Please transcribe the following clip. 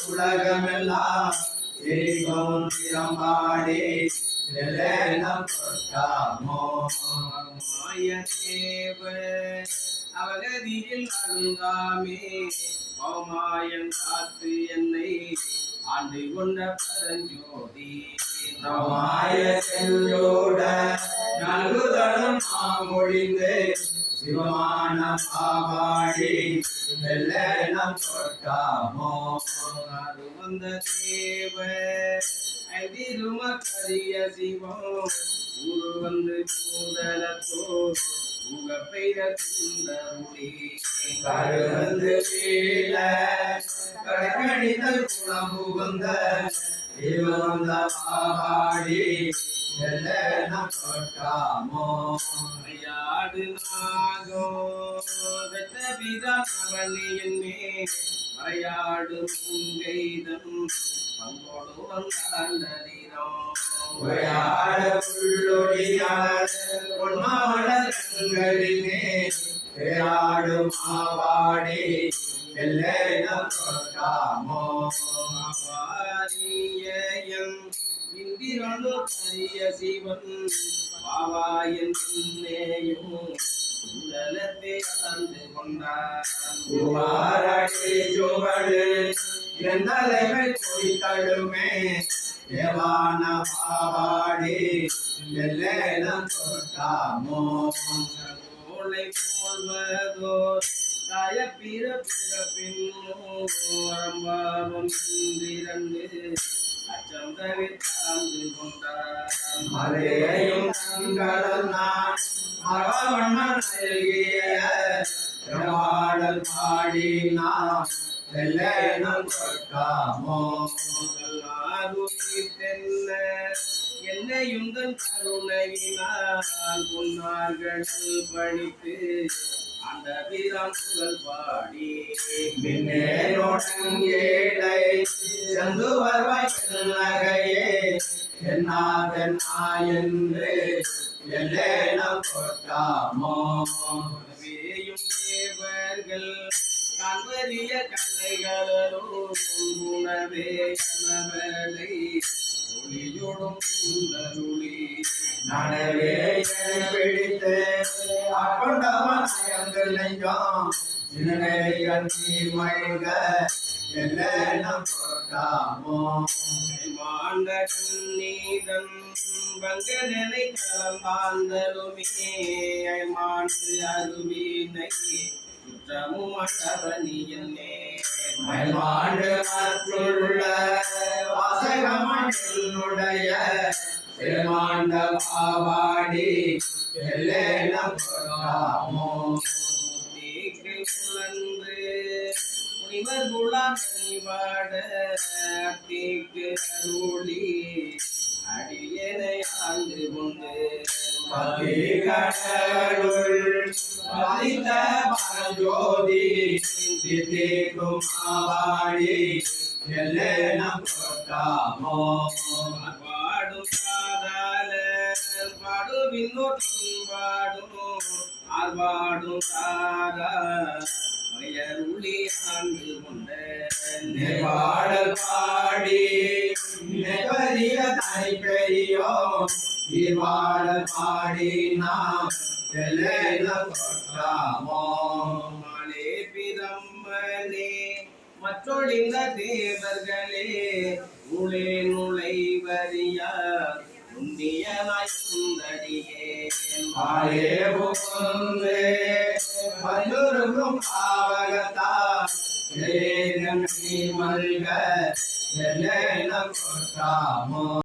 உலகமெல்லாம் சிரிக்கும் திறம்பாடி எல்லாம் கொட்டாமோ மாயதேவ அவகதியில் அழுங்காமே மாயன் காத்து என்னை ஆண்டு கொண்ட பரஞ்சோதி மாய செஞ்சோட நல்குதலும் மாமொழிந்து சிவமான பாவாடி வெள்ளம் கொட்டாமோ அது வந்த தேவ ஐதிரும கரிய சிவம் ஊரு வந்து கூதலத்தோ உக பெய்த குந்தமுடி கருவந்து வீழ கடகணிதல் குணம் புகுந்த இவந்த பாவாடி வெள்ளம் கொட்டாமோ ஐயாடு நாகோ வெட்ட பிதாவணியன்னே மறையாடு முங்கைதம் பங்கோடு வந்தாண்டதிரம் உரையாட உள்ளொடியார் பொன்மாவளங்களிலே பேராடு மாவாடி வெள்ளம் கொட்டாமோ பாரியம் இந்திரனு கரிய சிவன் பாவாயன் பின்னேயும் உடலத்தை தந்து கொண்டார் சுவடு எந்தலைமை குறித்தழுமே தேவான பாவாடி வெள்ளம் கொட்டாமோ கோளை போல்வதோ காய பிற பிறப்பின்பாவம் இந்திரண்டு அச்சம் தவிர்த்தாந்து கொண்டார் மலையையும் தங்களம் நான் மரவண்ணன் பாடல் பாடி நான் வெள்ளம் கொட்டாமோ தெல்ல என்னையுந்தன் கருணையினால் பொன்னார்கள் படித்து அந்த வீரம் புகழ் பாடி மின்னேடை சந்து வருவாய் நகையே என்னாதென்னா என்று வெள்ளம் கொட்டாமோ தேவர்கள் காண்பறிய கலைகளோ உணவே கணவனை ஒளியோடும் சுந்தருளி நனவே பிடித்து அக்கொண்டவன் அயங்கள் நெஞ்சம் சிறுநேயன் மயங்க வெள்ளம் கொட்டாமோ மாண்ட கண்ணீதம் பங்கனை கலந்தாந்தலுமே மாண்டு அருவினை குற்றமும் மண்டபனியன்னே மாண்டு மற்றுள்ள வாசகமனுடைய திருமாண்ட பாவாடி வெள்ளம் கொட்டாமோ புலன்று முனிவர் குலாமணிவாட தீக்கு அருளி அடியனை ஆண்டு கொண்டு ஜோதி தித்திக்கும் மாவாடி வெள்ளம் கொட்டாமோ பாடும் சாதால பாடும் இன்னொரு பாடும் ஆர்வாடும் சாரா மயருளி ஆண்டு கொண்ட பாடல் பாடி பெரிய தனி பெரியோ பாடல் பாடி நாம் வெள்ளம் கொட்டாமோ மலே பிரம்மனே மற்றொழிந்த தேவர்களே நுழே நுழைவறியார் புண்ணியனாய் சுந்தரியே மாலே புகுந்தே பல்லுருக்கும் பாவகத்தா மல்க வெள்ளம் கொட்டாமோ